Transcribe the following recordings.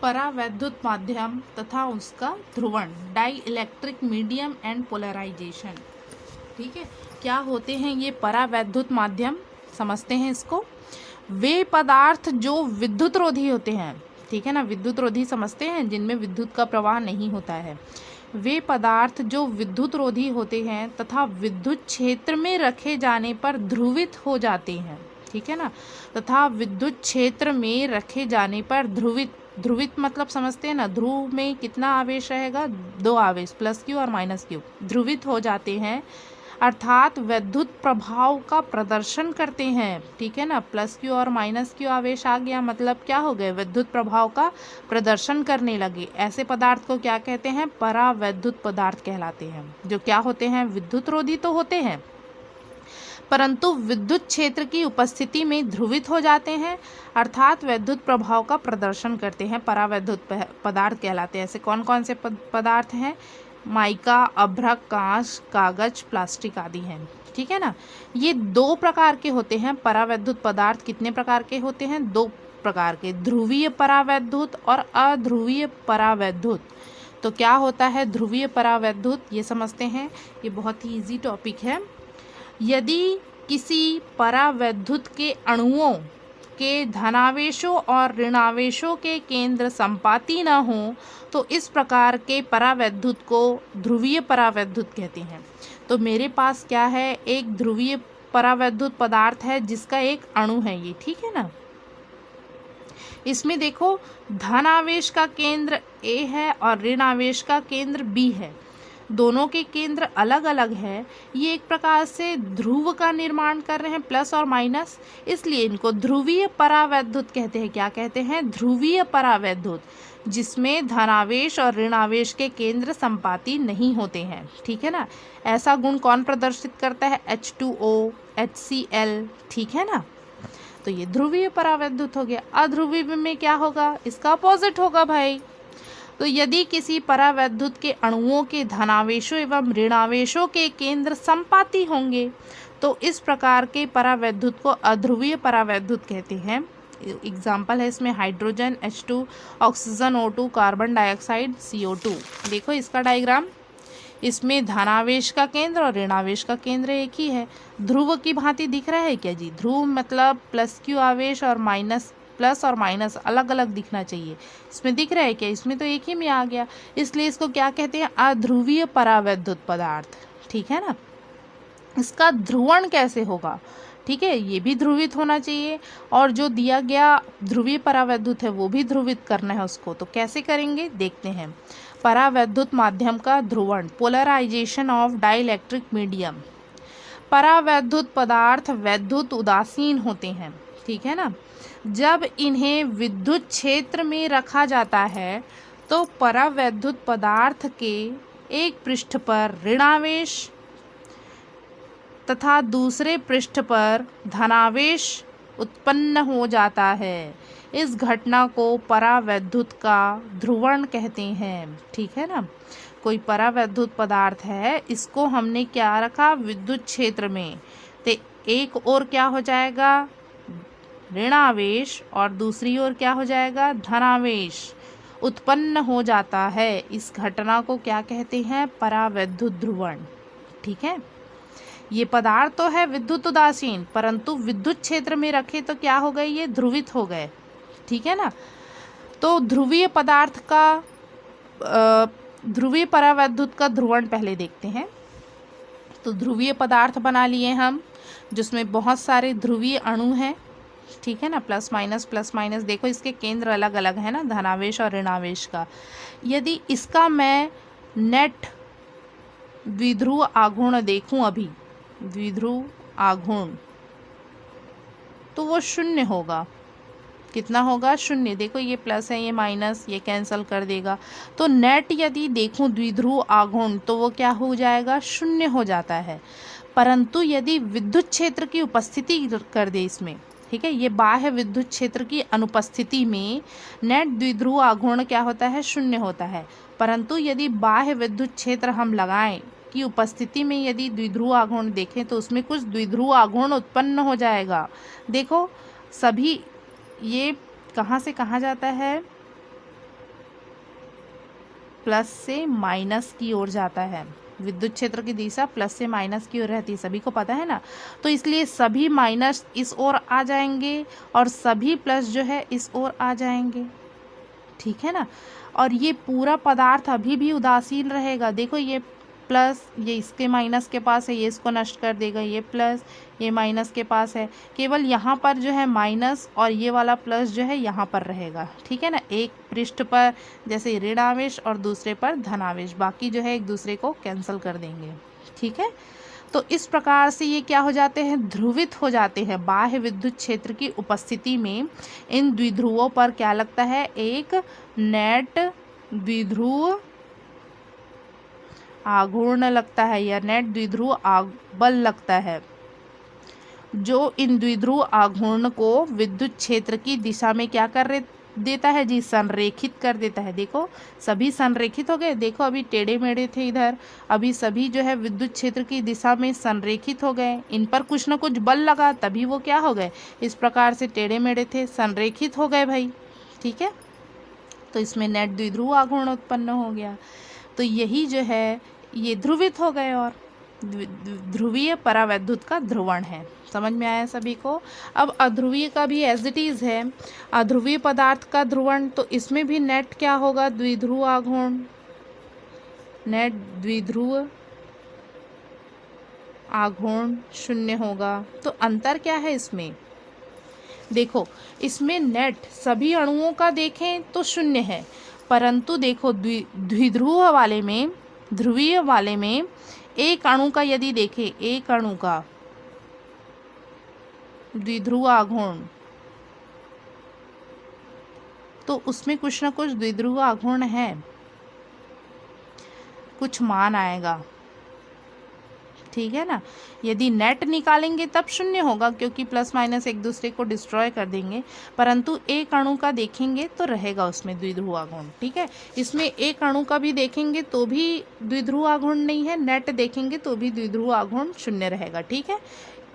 परावैद्युत माध्यम तथा उसका ध्रुवण, dielectric medium and polarization. ठीक है, क्या होते हैं ये परावैद्युत माध्यम, समझते हैं इसको। वे पदार्थ जो विद्युत रोधी होते हैं, ठीक है ना, विद्युत रोधी समझते हैं, जिनमें विद्युत का प्रवाह नहीं होता है। वे पदार्थ जो विद्युत रोधी होते हैं तथा विद्युत क्षेत्र में रखे जाने पर ध्रुवित हो जाते हैं, ठीक है ना, तथा विद्युत क्षेत्र में रखे जाने पर ध्रुवित मतलब समझते हैं ना, ध्रुव में कितना आवेश रहेगा, 2 आवेश, प्लस क्यू और माइनस क्यू, ध्रुवित हो जाते हैं, अर्थात विद्युत प्रभाव का प्रदर्शन करते हैं। ठीक है ना, प्लस क्यू और माइनस क्यू आवेश आ गया, मतलब क्या हो गए, विद्युत प्रभाव का प्रदर्शन करने लगे। ऐसे पदार्थ को क्या कहते हैं, परावैद्युत पदार्थ कहलाते हैं, जो क्या होते हैं, विद्युत रोधी तो होते हैं परंतु विद्युत क्षेत्र की उपस्थिति में ध्रुवित हो जाते हैं, अर्थात विद्युत प्रभाव का प्रदर्शन करते हैं, परावैद्युत पदार्थ कहलाते हैं। ऐसे कौन कौन से पदार्थ हैं, माइका, अभ्रक, कांच, कागज, प्लास्टिक आदि हैं। ठीक है ना, ये 2 प्रकार के होते हैं परावैद्युत पदार्थ। कितने प्रकार के होते हैं, 2 प्रकार के, ध्रुवीय परावैद्युत और अध्रुवीय परावैद्युत। तो क्या होता है ध्रुवीय परावैद्युत, ये समझते हैं, ये बहुत ही इजी टॉपिक है। यदि किसी परावैद्युत के अणुओं के धनावेशों और ऋणावेशों के केंद्र संपाती न हो तो इस प्रकार के परावैद्युत को ध्रुवीय परावैद्युत कहते हैं। तो मेरे पास क्या है, एक ध्रुवीय परावैद्युत पदार्थ है जिसका एक अणु है ये, ठीक है ना। इसमें देखो धनावेश का केंद्र A है और ऋणावेश का केंद्र B है, दोनों के केंद्र अलग अलग है। ये एक प्रकार से ध्रुव का निर्माण कर रहे हैं, प्लस और माइनस, इसलिए इनको ध्रुवीय परावैद्युत कहते हैं। क्या कहते हैं, ध्रुवीय परावैद्युत, जिसमें धनावेश और ऋणावेश के केंद्र संपाती नहीं होते हैं। ठीक है ना, ऐसा गुण कौन प्रदर्शित करता है, H2O, HCl, ठीक है ना। तो ये ध्रुवीय परावैद्युत हो गया। अध्रुवीय में क्या होगा, इसका अपोजिट होगा भाई। तो यदि किसी परावैद्युत के अणुओं के धनावेशों एवं ऋणावेशों के केंद्र संपाती होंगे तो इस प्रकार के परावैद्युत को अध्रुवीय परावैद्युत कहते हैं। एग्जाम्पल है इसमें hydrogen H2, oxygen O2, carbon dioxide CO2। देखो इसका डायग्राम, इसमें धनावेश का केंद्र और ऋणावेश का केंद्र एक ही है। ध्रुव की भांति दिख रहा है क्या जी, ध्रुव मतलब प्लस क्यू आवेश और माइनस, प्लस और माइनस अलग अलग दिखना चाहिए। इसमें दिख रहा है क्या, इसमें तो एक ही में आ गया, इसलिए इसको क्या कहते हैं, अध्रुवीय परावैद्युत पदार्थ। ठीक है ना, इसका ध्रुवण कैसे होगा, ठीक है, ये भी ध्रुवित होना चाहिए और जो दिया गया ध्रुवीय परावैद्युत है वो भी ध्रुवित करना है उसको। तो कैसे करेंगे, देखते हैं। परावैद्युत माध्यम का ध्रुवण, पोलराइजेशन ऑफ डाइइलेक्ट्रिक मीडियम। परावैद्युत पदार्थ वैद्युत उदासीन होते हैं, ठीक है ना। जब इन्हें विद्युत क्षेत्र में रखा जाता है तो परावैद्युत पदार्थ के एक पृष्ठ पर ऋणावेश तथा दूसरे पृष्ठ पर धनावेश उत्पन्न हो जाता है। इस घटना को परावैद्युत का ध्रुवण कहते हैं। ठीक है ना, कोई परावैद्युत पदार्थ है, इसको हमने क्या रखा, विद्युत क्षेत्र में, तो एक ओर क्या हो जाएगा, ऋणावेश, और दूसरी ओर क्या हो जाएगा, धनावेश उत्पन्न हो जाता है। इस घटना को क्या कहते हैं, परावैद्युत ध्रुवण। ठीक है, ये पदार्थ तो है विद्युत उदासीन, परंतु विद्युत क्षेत्र में रखे तो क्या हो गए, ये ध्रुवित हो गए। ठीक है ना, तो ध्रुवीय पदार्थ का ध्रुवीय परावैद्युत का ध्रुवण पहले देखते हैं। तो ध्रुवीय पदार्थ बना लिए हम, जिसमें बहुत सारे ध्रुवीय अणु हैं। ठीक है ना, प्लस माइनस, देखो इसके केंद्र अलग अलग है ना, धनावेश और ऋणावेश का। यदि इसका मैं नेट द्विध्रुव आघूर्ण देखूं, अभी द्विध्रुव आघूर्ण, तो वो 0 होगा। कितना होगा, 0। देखो ये प्लस है, ये माइनस, ये कैंसिल कर देगा। तो नेट यदि देखूं द्विध्रुव आघूर्ण तो वो क्या हो जाएगा, 0 हो जाता है। परंतु यदि विद्युत क्षेत्र की उपस्थिति कर दे इसमें, ठीक है, ये बाह्य विद्युत क्षेत्र की अनुपस्थिति में नेट द्विध्रुव आघूर्ण क्या होता है, 0 होता है। परंतु यदि बाह्य विद्युत क्षेत्र हम लगाएं की उपस्थिति में यदि द्विध्रुव आघूर्ण देखें तो उसमें कुछ द्विध्रुव आघूर्ण उत्पन्न हो जाएगा। देखो सभी ये कहाँ से कहाँ जाता है, प्लस से माइनस की ओर जाता है, विद्युत क्षेत्र की दिशा प्लस से माइनस की ओर रहती है, सभी को पता है ना। तो इसलिए सभी माइनस इस ओर आ जाएंगे और सभी प्लस जो है इस ओर आ जाएंगे, ठीक है ना। और ये पूरा पदार्थ अभी भी उदासीन रहेगा। देखो ये प्लस, ये इसके माइनस के पास है, ये इसको नष्ट कर देगा, ये प्लस, ये माइनस के पास है, केवल यहाँ पर जो है माइनस और ये वाला प्लस जो है यहाँ पर रहेगा, ठीक है ना। एक पृष्ठ पर जैसे ऋण आवेश और दूसरे पर धन आवेश, बाकी जो है एक दूसरे को कैंसिल कर देंगे, ठीक है। तो इस प्रकार से ये क्या हो जाते हैं, ध्रुवित हो जाते हैं। बाह्य विद्युत क्षेत्र की उपस्थिति में इन द्विध्रुवों पर क्या लगता है, एक नेट द्विध्रुव आघूर्ण लगता है या नेट द्विध्रुव बल लगता है, जो इन द्विध्रुव आघूर्ण को विद्युत क्षेत्र की दिशा में क्या कर देता है जी, संरेखित कर देता है। देखो सभी संरेखित हो गए, देखो अभी टेढ़े मेढ़े थे इधर, अभी सभी जो है विद्युत क्षेत्र की दिशा में संरेखित हो गए। इन पर कुछ ना कुछ बल लगा तभी वो क्या हो गए, इस प्रकार से टेढ़े मेढ़े थे, संरेखित हो गए भाई, ठीक है। तो इसमें नेट द्विध्रुव आघूर्ण उत्पन्न हो गया। तो यही जो है ये ध्रुवित हो गए और ध्रुवीय परावैद्युत का ध्रुवण है। समझ में आया सभी को। अब अध्रुवीय का भी एज इट इज़ है, अध्रुवीय पदार्थ का ध्रुवण, तो इसमें भी नेट क्या होगा, द्विध्रुव आघूर्ण, नेट द्विध्रुव आघूर्ण शून्य होगा। तो अंतर क्या है इसमें, देखो इसमें नेट सभी अणुओं का देखें तो शून्य है, परंतु देखो द्विध्रुव वाले में, ध्रुवीय वाले में एक अणु का यदि देखें, एक अणु का द्विध्रुव आघूर्ण, तो उसमें कुछ ना कुछ द्विध्रुव आघूर्ण है, कुछ मान आएगा, ठीक है ना। यदि नेट निकालेंगे तब शून्य होगा क्योंकि प्लस माइनस एक दूसरे को डिस्ट्रॉय कर देंगे, परंतु एक अणु का देखेंगे तो रहेगा उसमें द्विध्रुव आघूर्ण, ठीक है। इसमें एक अणु का भी देखेंगे तो भी द्विध्रुव आघूर्ण नहीं है, नेट देखेंगे तो भी द्विध्रुव आघूर्ण शून्य रहेगा, ठीक है,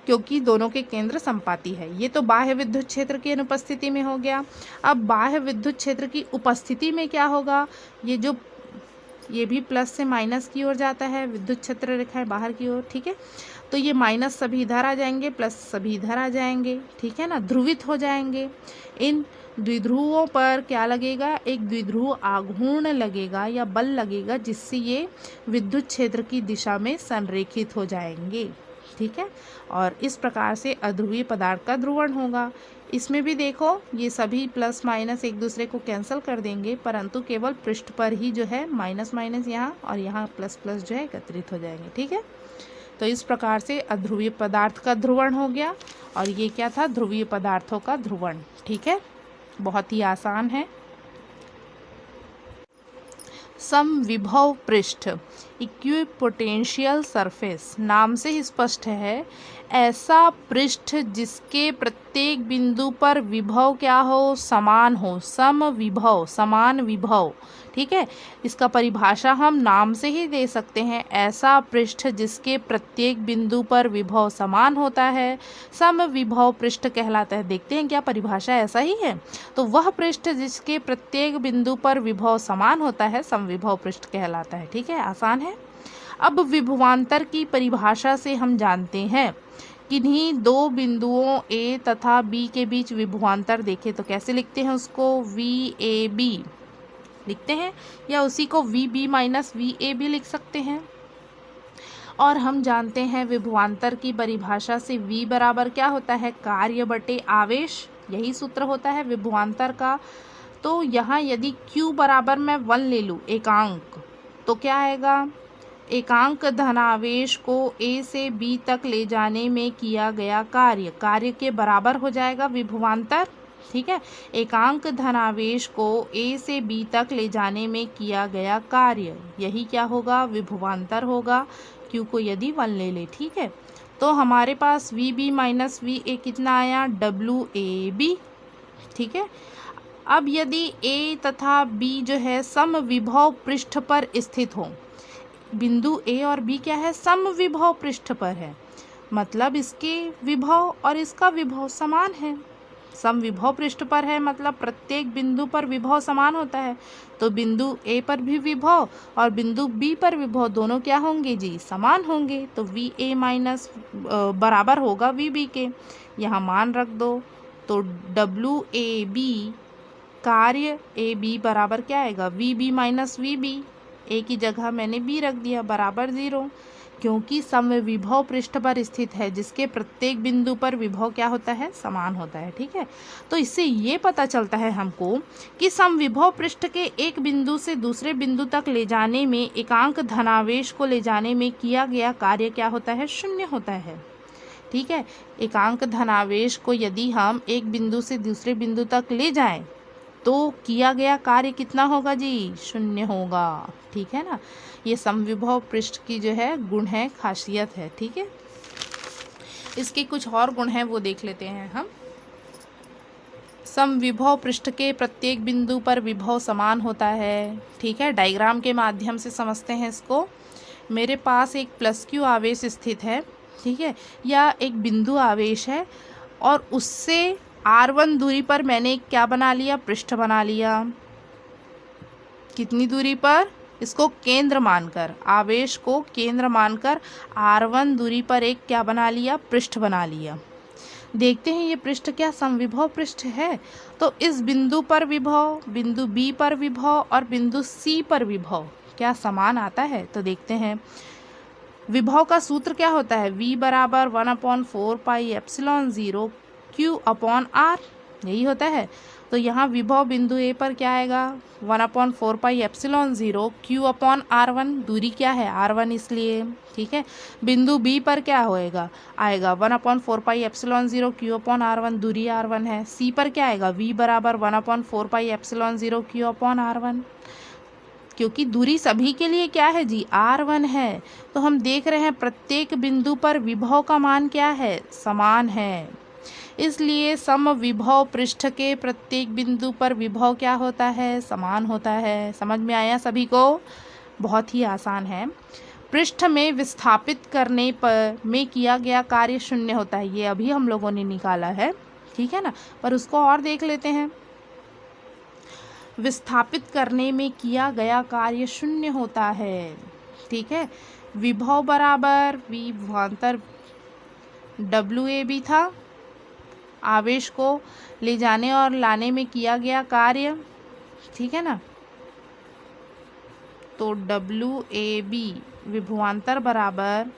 क्योंकि दोनों के केंद्र संपाती है। ये तो बाह्य विद्युत क्षेत्र की अनुपस्थिति में हो गया। अब बाह्य विद्युत क्षेत्र की उपस्थिति में क्या होगा, ये भी प्लस से माइनस की ओर जाता है, विद्युत क्षेत्र रेखा है बाहर की ओर, ठीक है। तो ये माइनस सभी इधर आ जाएंगे, प्लस सभी इधर आ जाएंगे, ठीक है ना, ध्रुवित हो जाएंगे। इन द्विध्रुवों पर क्या लगेगा, एक द्विध्रुव आघूर्ण लगेगा या बल लगेगा, जिससे ये विद्युत क्षेत्र की दिशा में संरेखित हो जाएंगे, ठीक है। और इस प्रकार से अध्रुवीय पदार्थ का ध्रुवण होगा। इसमें भी देखो ये सभी प्लस माइनस एक दूसरे को कैंसिल कर देंगे, परंतु केवल पृष्ठ पर ही जो है माइनस माइनस यहाँ और यहाँ प्लस प्लस जो है एकत्रित हो जाएंगे, ठीक है। तो इस प्रकार से अध्रुवीय पदार्थ का ध्रुवण हो गया और ये क्या था, ध्रुवीय पदार्थों का ध्रुवण, ठीक है, बहुत ही आसान है। समविभव पृष्ठ, इक्विपोटेंशियल सरफेस, नाम से ही स्पष्ट है, ऐसा पृष्ठ जिसके प्रत्येक बिंदु पर विभव क्या हो, समान हो, समविभव, समान विभव, ठीक है। इसका परिभाषा हम नाम से ही दे सकते हैं, ऐसा पृष्ठ जिसके प्रत्येक बिंदु पर विभव समान होता है समविभव पृष्ठ कहलाता है। देखते हैं क्या परिभाषा ऐसा ही है, तो वह पृष्ठ जिसके प्रत्येक बिंदु पर विभव समान होता है समविभव पृष्ठ कहलाता है, ठीक है, आसान है। अब विभवांतर की परिभाषा से हम जानते हैं, किन्हीं दो बिंदुओं ए तथा बी के बीच विभवांतर देखें तो कैसे लिखते हैं उसको, वी ए बी लिखते हैं, या उसी को V B minus V A भी लिख सकते हैं। और हम जानते हैं विभवांतर की परिभाषा से v बराबर क्या होता है, कार्य बटे आवेश, यही सूत्र होता है विभवांतर का। तो यहाँ यदि q बराबर मैं 1 ले लूँ एकांक, तो क्या आएगा, एकांक धनावेश को a से b तक ले जाने में किया गया कार्य के बराबर हो जाएगा विभवांतर, ठीक है। एकांक धनावेश को a से b तक ले जाने में किया गया कार्य, यही क्या होगा, विभवांतर होगा, q को यदि 1 ले ले, ठीक है। तो हमारे पास V B minus V A कितना आया, डब्ल्यू ए बी, ठीक है। अब यदि a तथा b जो है समविभव पृष्ठ पर स्थित हो, बिंदु a और b क्या है, समविभव पृष्ठ पर है, मतलब इसके विभव और इसका विभव समान है, समविभव पृष्ठ पर है मतलब प्रत्येक बिंदु पर विभव समान होता है, तो बिंदु ए पर भी विभव और बिंदु बी पर विभव दोनों क्या होंगे जी, समान होंगे। तो वी ए माइनस बराबर होगा वी बी के, यहाँ मान रख दो। तो डब्ल्यू ए बी कार्य ए बी बराबर क्या आएगा, V B minus V B. A की जगह मैंने बी रख दिया बराबर 0, क्योंकि समविभव पृष्ठ पर स्थित है जिसके प्रत्येक बिंदु पर विभव क्या होता है, समान होता है। ठीक है, तो इससे ये पता चलता है हमको कि समविभव पृष्ठ के एक बिंदु से दूसरे बिंदु तक ले जाने में, एकांक धनावेश को ले जाने में किया गया कार्य क्या होता है, शून्य होता है। ठीक है, एकांक धनावेश को यदि हम एक बिंदु से दूसरे बिंदु तक ले जाएं तो किया गया कार्य कितना होगा जी, शून्य होगा। ठीक है ना, ये समविभव पृष्ठ की जो है गुण है, खासियत है। ठीक है, इसके कुछ और गुण हैं वो देख लेते हैं हम। समविभव पृष्ठ के प्रत्येक बिंदु पर विभव समान होता है। ठीक है, डायग्राम के माध्यम से समझते हैं इसको। मेरे पास एक प्लस क्यू आवेश स्थित है, ठीक है, या एक बिंदु आवेश है और उससे R1 दूरी पर मैंने क्या बना लिया, पृष्ठ बना लिया। कितनी दूरी पर, इसको केंद्र मानकर, आवेश को केंद्र मानकर R1 दूरी पर एक क्या बना लिया, पृष्ठ बना लिया। देखते हैं ये पृष्ठ क्या समविभव पृष्ठ है। तो इस बिंदु पर विभव, बिंदु B पर विभव और बिंदु C पर विभव क्या समान आता है। तो देखते हैं, विभव का सूत्र क्या होता है, V बराबर 1/4 pi epsilon 0 Q upon R, यही होता है। तो यहाँ विभव बिंदु A पर क्या आएगा, 1/4 pi epsilon 0 Q upon R1, दूरी क्या है R1 इसलिए। ठीक है, बिंदु B पर क्या होएगा, आएगा 1/4 pi epsilon 0 Q upon R1, दूरी R1 है। C पर क्या आएगा, V बराबर 1/4 pi epsilon 0 Q upon R1, क्योंकि दूरी सभी के लिए क्या है जी, R1 है। तो हम देख रहे हैं प्रत्येक बिंदु पर विभव का मान क्या है, समान है। इसलिए समविभव पृष्ठ के प्रत्येक बिंदु पर विभव क्या होता है, समान होता है। समझ में आया सभी को, बहुत ही आसान है। पृष्ठ में विस्थापित करने पर में किया गया कार्य शून्य होता है, ये अभी हम लोगों ने निकाला है। ठीक है ना, पर उसको और देख लेते हैं। विस्थापित करने में किया गया कार्य शून्य होता है। ठीक है, विभव बराबर विभवांतर WAB था, आवेश को ले जाने और लाने में किया गया कार्य। ठीक है ना, तो WAB विभवांतर बराबर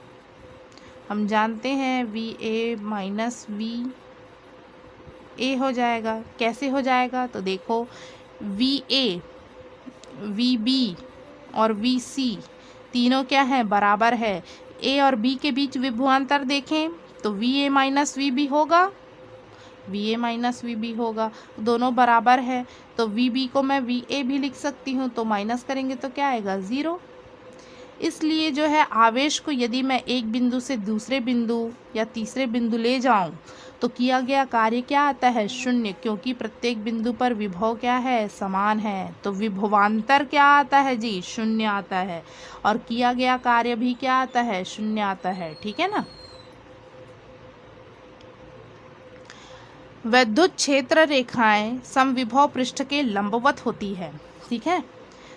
हम जानते हैं VA माइनस VA हो जाएगा। कैसे हो जाएगा, तो देखो VA, VB और VC तीनों क्या है, बराबर है। A और B के बीच विभवांतर देखें तो VA माइनस VB होगा, VA माइनस VB होगा, दोनों बराबर है। तो VB को मैं VA भी लिख सकती हूँ, तो माइनस करेंगे तो क्या आएगा, 0। इसलिए जो है आवेश को यदि मैं एक बिंदु से दूसरे बिंदु या तीसरे बिंदु ले जाऊं तो किया गया कार्य क्या आता है, शून्य, क्योंकि प्रत्येक बिंदु पर विभव क्या है, समान है। तो विभवांतर क्या आता है जी, शून्य आता है, और किया गया कार्य भी क्या आता है, शून्य आता है। ठीक है ना। विद्युत क्षेत्र रेखाएं समविभव पृष्ठ के लंबवत होती है। ठीक है,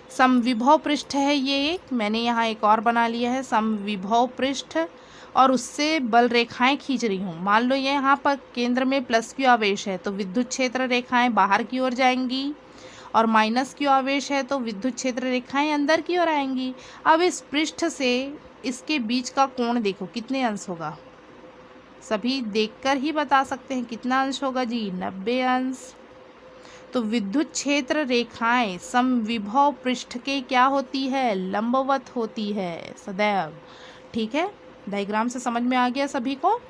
समविभव पृष्ठ है ये एक, मैंने यहाँ एक और बना लिया है समविभव पृष्ठ, और उससे बल रेखाएं खींच रही हूँ। मान लो ये यहाँ पर केंद्र में प्लस क्यू आवेश है तो विद्युत क्षेत्र रेखाएं बाहर की ओर जाएंगी, और माइनस क्यू आवेश है तो विद्युत क्षेत्र रेखाएं अंदर की ओर आएंगी। अब इस पृष्ठ से इसके बीच का कोण देखो कितने अंश होगा, सभी देखकर ही बता सकते हैं कितना अंश होगा जी, 90 अंश। तो विद्युत क्षेत्र रेखाएं समविभव पृष्ठ के क्या होती है, लंबवत होती है सदैव। ठीक है, डायग्राम से समझ में आ गया सभी को।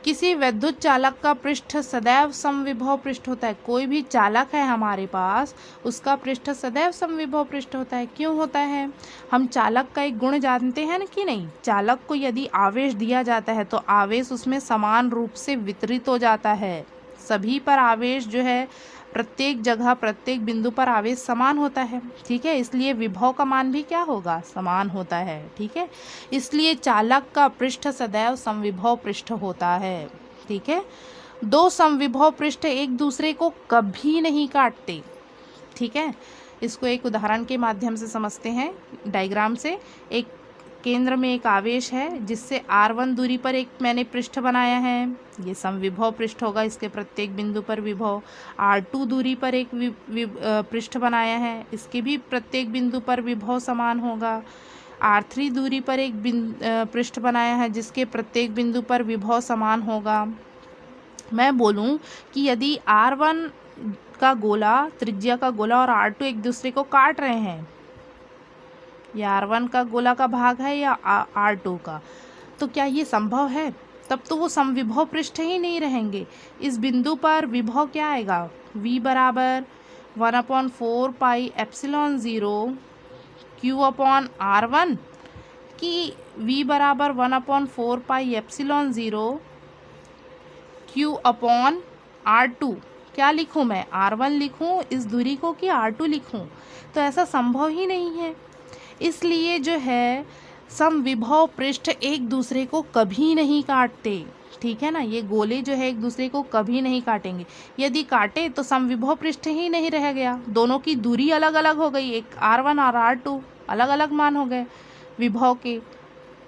किसी विद्युत चालक का पृष्ठ सदैव समविभव पृष्ठ होता है। कोई भी चालक है हमारे पास, उसका पृष्ठ सदैव समविभव पृष्ठ होता है। क्यों होता है, हम चालक का एक गुण जानते हैं ना कि नहीं। चालक को यदि आवेश दिया जाता है तो आवेश उसमें समान रूप से वितरित हो जाता है। सभी पर आवेश जो है, प्रत्येक जगह प्रत्येक बिंदु पर आवेश समान होता है। ठीक है, इसलिए विभव का मान भी क्या होगा, समान होता है। ठीक है, इसलिए चालक का पृष्ठ सदैव समविभव पृष्ठ होता है। ठीक है, दो समविभव पृष्ठ एक दूसरे को कभी नहीं काटते। ठीक है, इसको एक उदाहरण के माध्यम से समझते हैं, डायग्राम से। एक केंद्र में एक आवेश है जिससे r1 दूरी पर एक मैंने पृष्ठ बनाया है, ये समविभव पृष्ठ होगा, इसके प्रत्येक बिंदु पर विभव। r2 दूरी पर एक पृष्ठ बनाया है, इसके भी प्रत्येक बिंदु पर विभव समान होगा। r3 दूरी पर एक पृष्ठ बनाया है जिसके प्रत्येक बिंदु पर विभव समान होगा। मैं बोलूं कि यदि r1 का गोला, त्रिज्या का गोला और r2 एक दूसरे को काट रहे हैं, ये r1 का गोला का भाग है या r2 का, तो क्या ये संभव है? तब तो वो समविभव पृष्ठ ही नहीं रहेंगे। इस बिंदु पर विभव क्या आएगा? v बराबर 1/4 pi epsilon 0 q upon r1 कि v बराबर 1/4 pi epsilon 0 q upon r2। क्या लिखूं मैं? r1 लिखूं इस दूरी को कि r2 लिखूं? तो ऐसा संभव ही नहीं है। इसलिए जो है समविभव पृष्ठ एक दूसरे को कभी नहीं काटते। ठीक है ना, ये गोले जो है एक दूसरे को कभी नहीं काटेंगे। यदि काटे तो समविभव पृष्ठ ही नहीं रह गया, दोनों की दूरी अलग अलग हो गई, एक r1 और r2 अलग अलग मान हो गए विभव के।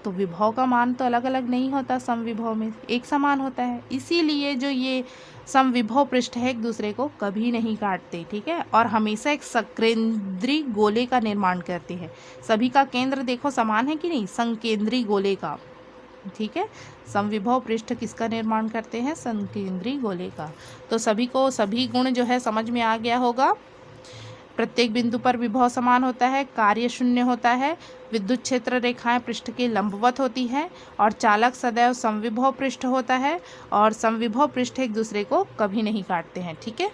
तो विभव का मान तो अलग अलग नहीं होता, समविभव में एक समान होता है। इसीलिए जो ये समविभव पृष्ठ है एक दूसरे को कभी नहीं काटते। ठीक है, और हमेशा एक सकेंद्री गोले का निर्माण करते हैं। सभी का केंद्र देखो समान है कि नहीं, संकेंद्री गोले का। ठीक है, समविभव पृष्ठ किसका निर्माण करते हैं? संकेंद्री गोले का। तो सभी को सभी गुण जो है समझ में आ गया होगा। प्रत्येक बिंदु पर विभव समान होता है, कार्य शून्य होता है, विद्युत क्षेत्र रेखाएं पृष्ठ के लंबवत होती हैं और चालक सदैव समविभव पृष्ठ होता है और समविभव पृष्ठ एक दूसरे को कभी नहीं काटते हैं। ठीक है।